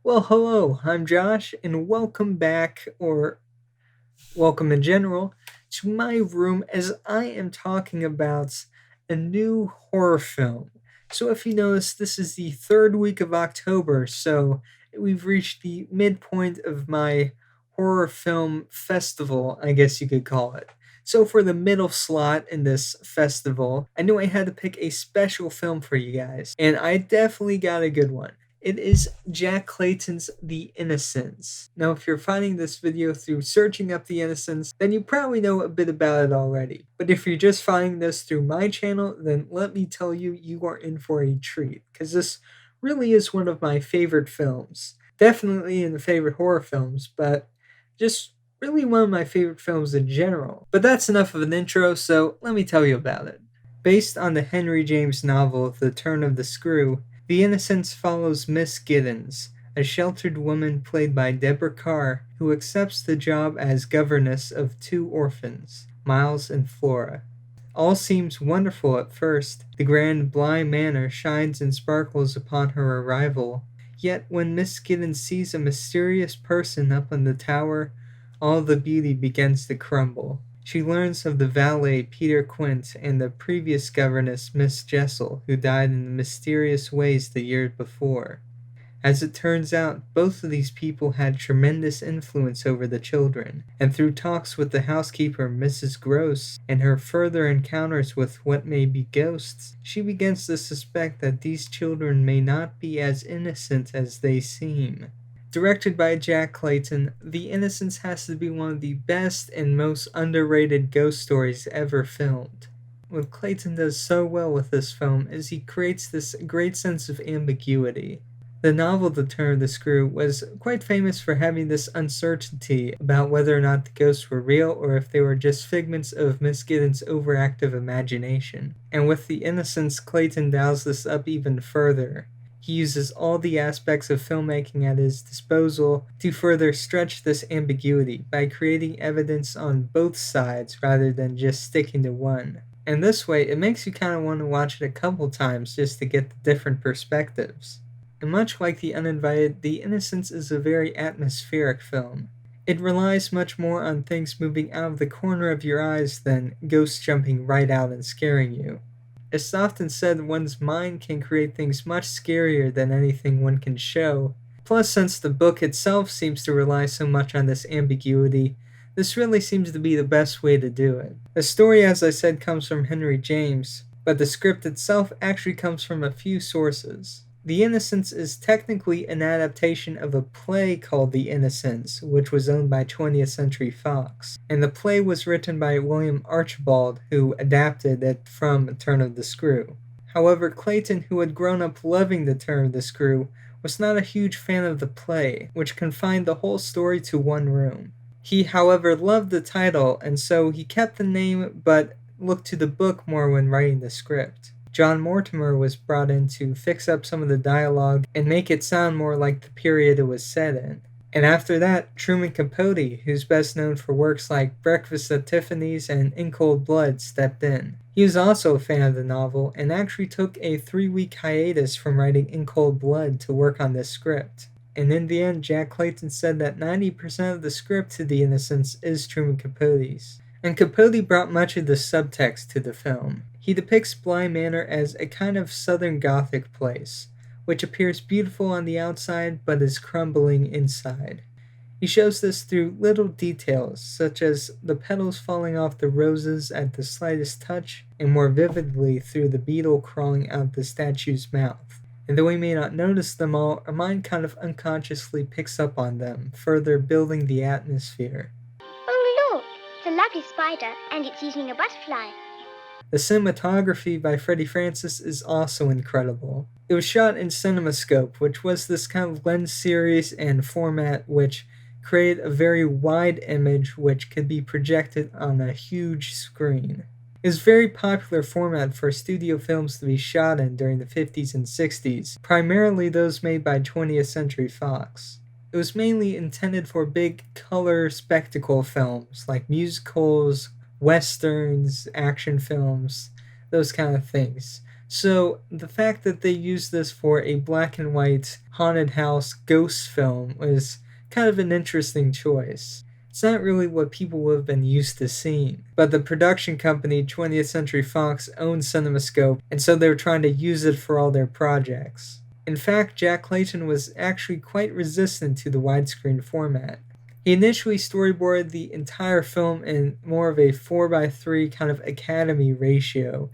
Well, hello, I'm Josh, and welcome back, or welcome in general, to my room as I am talking about a new horror film. So, if you notice, this is the third week of October, so we've reached the midpoint of my horror film festival, I guess you could call it. So, for the middle slot in this festival, I knew I had to pick a special film for you guys, and I definitely got a good one. It is Jack Clayton's The Innocents. Now, if you're finding this video through searching up The Innocents, then you probably know a bit about it already. But if you're just finding this through my channel, then let me tell you, you are in for a treat, because this really is one of my favorite films. Definitely in the favorite horror films, but just really one of my favorite films in general. But that's enough of an intro, so let me tell you about it. Based on the Henry James novel The Turn of the Screw, The Innocents follows Miss Giddens, a sheltered woman played by Deborah Carr, who accepts the job as governess of two orphans, Miles and Flora. All seems wonderful at first. The grand Bly Manor shines and sparkles upon her arrival. Yet when Miss Giddens sees a mysterious person up on the tower, all the beauty begins to crumble. She learns of the valet Peter Quint and the previous governess Miss Jessel, who died in mysterious ways the year before. As it turns out, both of these people had tremendous influence over the children, and through talks with the housekeeper Mrs. Gross and her further encounters with what may be ghosts, she begins to suspect that these children may not be as innocent as they seem. Directed by Jack Clayton, The Innocents has to be one of the best and most underrated ghost stories ever filmed. What Clayton does so well with this film is he creates this great sense of ambiguity. The novel The Turn of the Screw was quite famous for having this uncertainty about whether or not the ghosts were real or if they were just figments of Miss Giddens' overactive imagination. And with The Innocents, Clayton dials this up even further. He uses all the aspects of filmmaking at his disposal to further stretch this ambiguity by creating evidence on both sides rather than just sticking to one. And this way, it makes you kind of want to watch it a couple times just to get the different perspectives. And much like The Uninvited, The Innocents is a very atmospheric film. It relies much more on things moving out of the corner of your eyes than ghosts jumping right out and scaring you. It's often said one's mind can create things much scarier than anything one can show. Plus, since the book itself seems to rely so much on this ambiguity, this really seems to be the best way to do it. The story, as I said, comes from Henry James, but the script itself actually comes from a few sources. The Innocents is technically an adaptation of a play called The Innocents, which was owned by 20th Century Fox, and the play was written by William Archibald, who adapted it from Turn of the Screw. However, Clayton, who had grown up loving The Turn of the Screw, was not a huge fan of the play, which confined the whole story to one room. He, however, loved the title, and so he kept the name but looked to the book more when writing the script. John Mortimer was brought in to fix up some of the dialogue and make it sound more like the period it was set in. And after that, Truman Capote, who's best known for works like Breakfast at Tiffany's and In Cold Blood, stepped in. He was also a fan of the novel and actually took a 3-week hiatus from writing In Cold Blood to work on this script. And in the end, Jack Clayton said that 90% of the script to The Innocents is Truman Capote's. And Capote brought much of the subtext to the film. He depicts Bly Manor as a kind of southern Gothic place, which appears beautiful on the outside but is crumbling inside. He shows this through little details, such as the petals falling off the roses at the slightest touch, and more vividly through the beetle crawling out the statue's mouth. And though we may not notice them all, our mind kind of unconsciously picks up on them, further building the atmosphere. Oh, look! It's a lovely spider, and it's eating a butterfly. The cinematography by Freddie Francis is also incredible. It was shot in CinemaScope, which was this kind of lens series and format which created a very wide image which could be projected on a huge screen. It was a very popular format for studio films to be shot in during the 50s and 60s, primarily those made by 20th Century Fox. It was mainly intended for big color spectacle films like musicals, westerns, action films, those kind of things. So the fact that they used this for a black and white haunted house ghost film was kind of an interesting choice. It's not really what people would have been used to seeing. But the production company, 20th Century Fox, owned CinemaScope, and so they were trying to use it for all their projects. In fact, Jack Clayton was actually quite resistant to the widescreen format. He initially storyboarded the entire film in more of a 4:3 kind of academy ratio,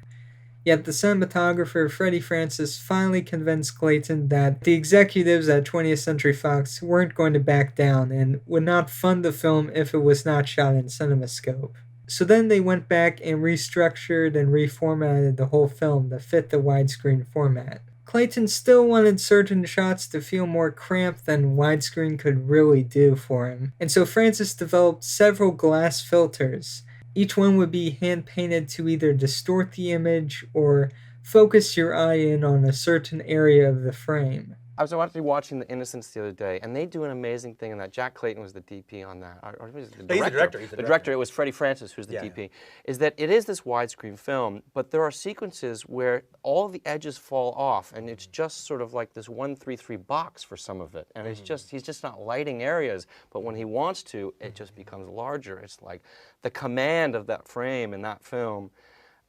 yet the cinematographer Freddie Francis finally convinced Clayton that the executives at 20th Century Fox weren't going to back down and would not fund the film if it was not shot in CinemaScope. So then they went back and restructured and reformatted the whole film to fit the widescreen format. Clayton still wanted certain shots to feel more cramped than widescreen could really do for him, and so Francis developed several glass filters. Each one would be hand painted to either distort the image or focus your eye in on a certain area of the frame. I was actually watching The Innocents the other day, and they do an amazing thing in that. Jack Clayton was the DP on that, or was it the director? He's the director. The director. It was Freddie Francis who's the DP. Is that it is this widescreen film, but there are sequences where all the edges fall off, and it's just sort of like this 1:3:3 box for some of it, and it's just he's just not lighting areas. But when he wants to, it just becomes larger. It's like the command of that frame in that film,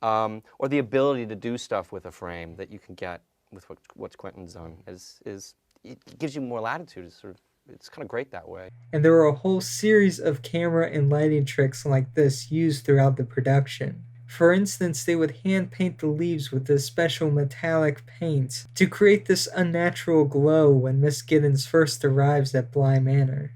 or the ability to do stuff with a frame that you can get with what's Quentin's done is it gives you more latitude. It's kind of great that way. And there were a whole series of camera and lighting tricks like this used throughout the production. For instance, they would hand paint the leaves with this special metallic paint to create this unnatural glow when Miss Giddens first arrives at Bly Manor.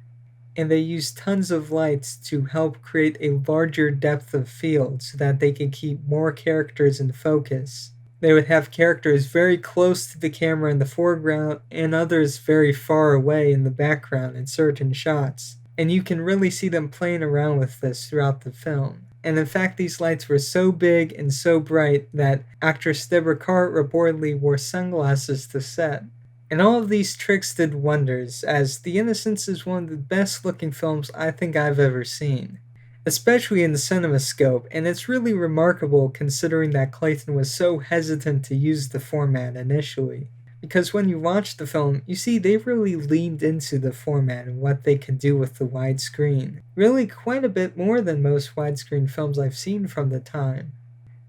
And they used tons of lights to help create a larger depth of field so that they could keep more characters in focus. They would have characters very close to the camera in the foreground and others very far away in the background in certain shots. And you can really see them playing around with this throughout the film. And in fact, these lights were so big and so bright that actress Deborah Carr reportedly wore sunglasses to set. And all of these tricks did wonders, as The Innocents is one of the best looking films I think I've ever seen, especially in the CinemaScope, and it's really remarkable considering that Clayton was so hesitant to use the format initially. Because when you watch the film, you see they really leaned into the format and what they could do with the widescreen. Really quite a bit more than most widescreen films I've seen from the time.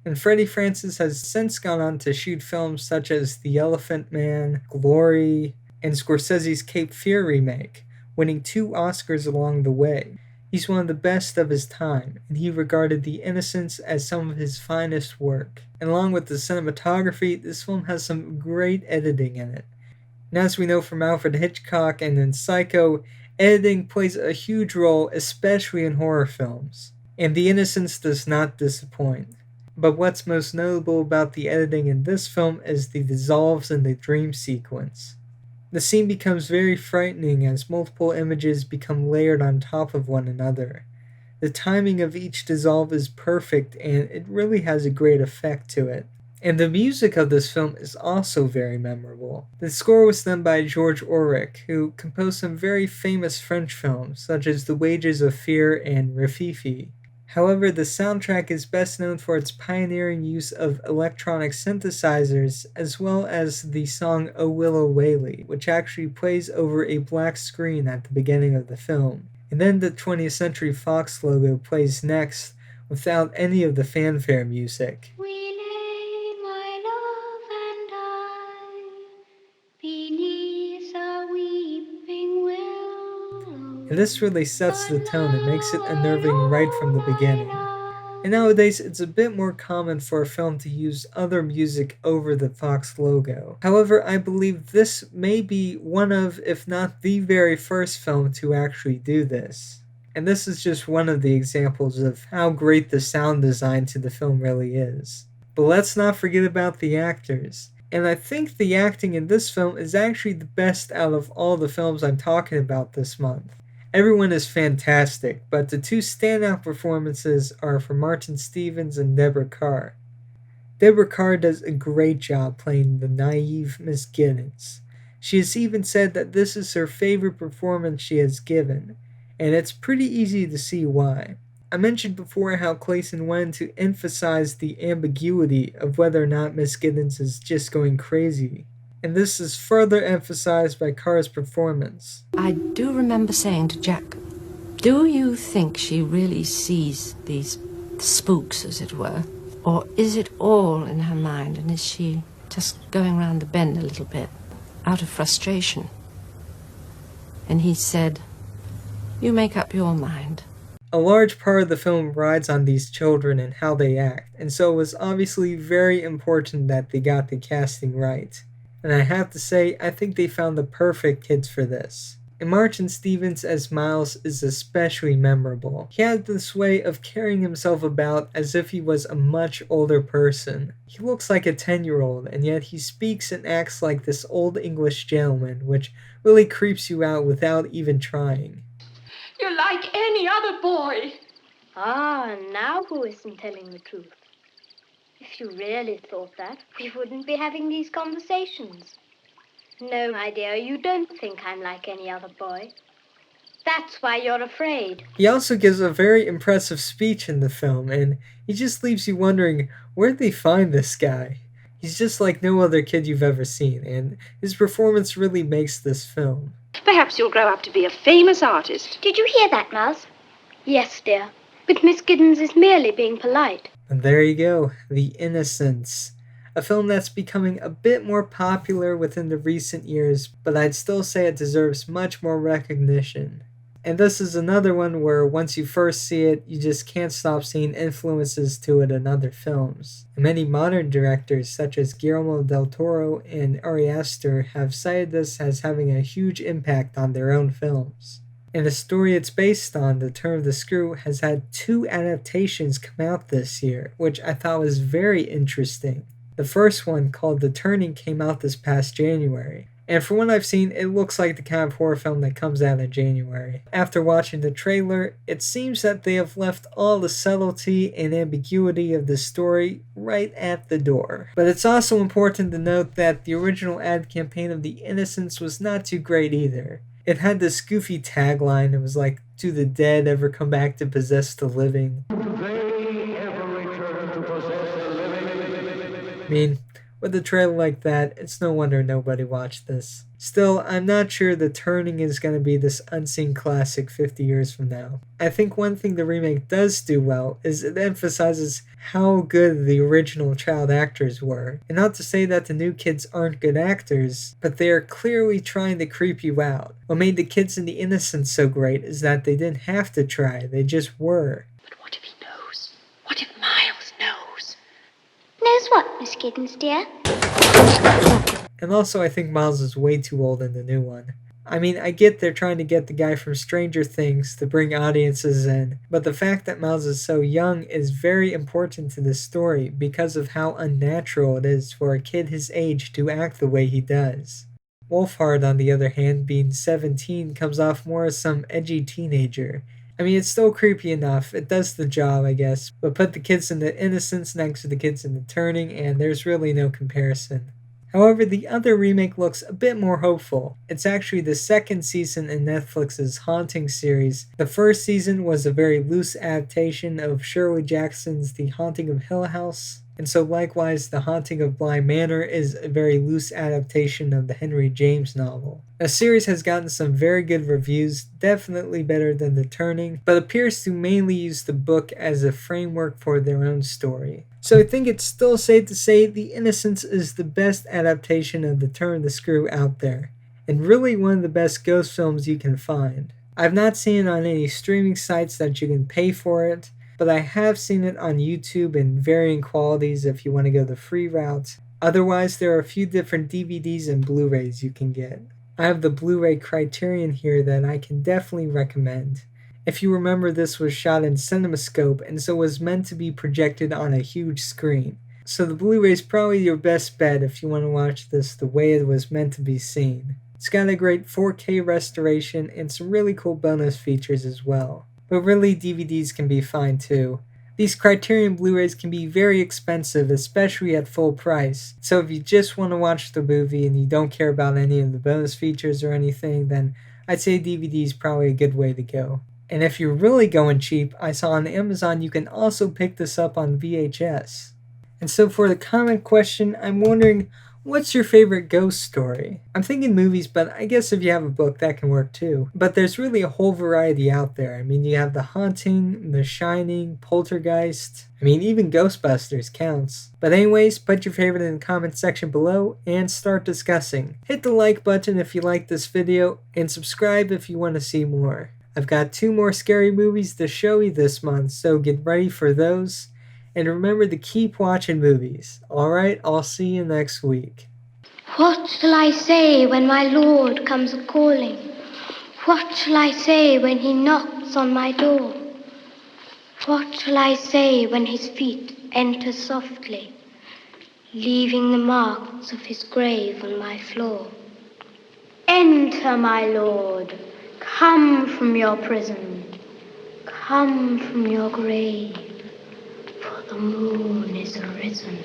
And Freddie Francis has since gone on to shoot films such as The Elephant Man, Glory, and Scorsese's Cape Fear remake, winning 2 Oscars along the way. He's one of the best of his time, and he regarded The Innocents as some of his finest work. And along with the cinematography, this film has some great editing in it. And as we know from Alfred Hitchcock and in Psycho, editing plays a huge role, especially in horror films. And The Innocents does not disappoint. But what's most notable about the editing in this film is the dissolves in the dream sequence. The scene becomes very frightening as multiple images become layered on top of one another. The timing of each dissolve is perfect and it really has a great effect to it. And the music of this film is also very memorable. The score was done by George Auric, who composed some very famous French films such as The Wages of Fear and Rififi. However, the soundtrack is best known for its pioneering use of electronic synthesizers, as well as the song O Willow Waly, which actually plays over a black screen at the beginning of the film. And then the 20th Century Fox logo plays next, without any of the fanfare music. We lay, my love and I, beneath a weeping willow. And this really sets the tone and makes it unnerving right from the beginning. And nowadays, it's a bit more common for a film to use other music over the Fox logo. However, I believe this may be one of, if not the very first film to actually do this. And this is just one of the examples of how great the sound design to the film really is. But let's not forget about the actors. And I think the acting in this film is actually the best out of all the films I'm talking about this month. Everyone is fantastic, but the 2 standout performances are from Martin Stevens and Deborah Carr. Deborah Carr does a great job playing the naive Miss Giddens. She has even said that this is her favorite performance she has given, and it's pretty easy to see why. I mentioned before how Clayton wanted to emphasize the ambiguity of whether or not Miss Giddens is just going crazy. And this is further emphasized by Kara's performance. I do remember saying to Jack, do you think she really sees these spooks, as it were? Or is it all in her mind, and is she just going round the bend a little bit, out of frustration? And he said, you make up your mind. A large part of the film rides on these children and how they act, and so it was obviously very important that they got the casting right. And I have to say, I think they found the perfect kids for this. And Martin Stevens as Miles is especially memorable. He had this way of carrying himself about as if he was a much older person. He looks like a 10-year-old, and yet he speaks and acts like this old English gentleman, which really creeps you out without even trying. You're like any other boy. Ah, now who isn't telling the truth? If you really thought that, we wouldn't be having these conversations. No, my dear, you don't think I'm like any other boy. That's why you're afraid. He also gives a very impressive speech in the film, and he just leaves you wondering, where'd they find this guy? He's just like no other kid you've ever seen, and his performance really makes this film. Perhaps you'll grow up to be a famous artist. Did you hear that, Miles? Yes, dear. But Miss Giddens is merely being polite. And there you go, The Innocents. A film that's becoming a bit more popular within the recent years, but I'd still say it deserves much more recognition. And this is another one where once you first see it, you just can't stop seeing influences to it in other films. And many modern directors, such as Guillermo del Toro and Ari Aster, have cited this as having a huge impact on their own films. And the story it's based on, The Turn of the Screw, has had 2 adaptations come out this year, which I thought was very interesting. The first one, called The Turning, came out this past January. And from what I've seen, it looks like the kind of horror film that comes out in January. After watching the trailer, it seems that they have left all the subtlety and ambiguity of the story right at the door. But it's also important to note that the original ad campaign of The Innocents was not too great either. It had this goofy tagline. It was like, "Do the dead ever come back to possess the living?" I mean, with a trailer like that, it's no wonder nobody watched this. Still, I'm not sure The Turning is going to be this unseen classic 50 years from now. I think one thing the remake does do well is it emphasizes how good the original child actors were. And not to say that the new kids aren't good actors, but they are clearly trying to creep you out. What made the kids in The Innocents so great is that they didn't have to try, they just were. But what if he knows? What if Miles knows? Knows what, Miss Giddens, dear? And also, I think Miles is way too old in the new one. I mean, I get they're trying to get the guy from Stranger Things to bring audiences in, but the fact that Miles is so young is very important to this story because of how unnatural it is for a kid his age to act the way he does. Wolfhard, on the other hand, being 17, comes off more as some edgy teenager. I mean, it's still creepy enough, it does the job, I guess, but put the kids in The Innocents next to the kids in The Turning, and there's really no comparison. However, the other remake looks a bit more hopeful. It's actually the second season in Netflix's Haunting series. The first season was a very loose adaptation of Shirley Jackson's The Haunting of Hill House, and so likewise The Haunting of Bly Manor is a very loose adaptation of the Henry James novel. The series has gotten some very good reviews, definitely better than The Turning, but appears to mainly use the book as a framework for their own story. So I think it's still safe to say The Innocents is the best adaptation of The Turn of the Screw out there, and really one of the best ghost films you can find. I've not seen it on any streaming sites that you can pay for it, but I have seen it on YouTube in varying qualities if you want to go the free route. Otherwise, there are a few different DVDs and Blu-rays you can get. I have the Blu-ray Criterion here that I can definitely recommend. If you remember, this was shot in CinemaScope and so was meant to be projected on a huge screen. So the Blu-ray is probably your best bet if you want to watch this the way it was meant to be seen. It's got a great 4K restoration and some really cool bonus features as well. But really, DVDs can be fine too. These Criterion Blu-rays can be very expensive, especially at full price. So if you just want to watch the movie and you don't care about any of the bonus features or anything, then I'd say DVD is probably a good way to go. And if you're really going cheap, I saw on Amazon you can also pick this up on VHS. And so for the comment question, I'm wondering, what's your favorite ghost story? I'm thinking movies, but I guess if you have a book, that can work too. But there's really a whole variety out there. I mean, you have The Haunting, The Shining, Poltergeist. I mean, even Ghostbusters counts. But anyways, put your favorite in the comment section below and start discussing. Hit the like button if you like this video, and subscribe if you want to see more. I've got 2 more scary movies to show you this month, so get ready for those. And remember to keep watching movies. Alright, I'll see you next week. What shall I say when my Lord comes a-calling? What shall I say when he knocks on my door? What shall I say when his feet enter softly, leaving the marks of his grave on my floor? Enter, my Lord, come from your prison, come from your grave, for the moon is arisen.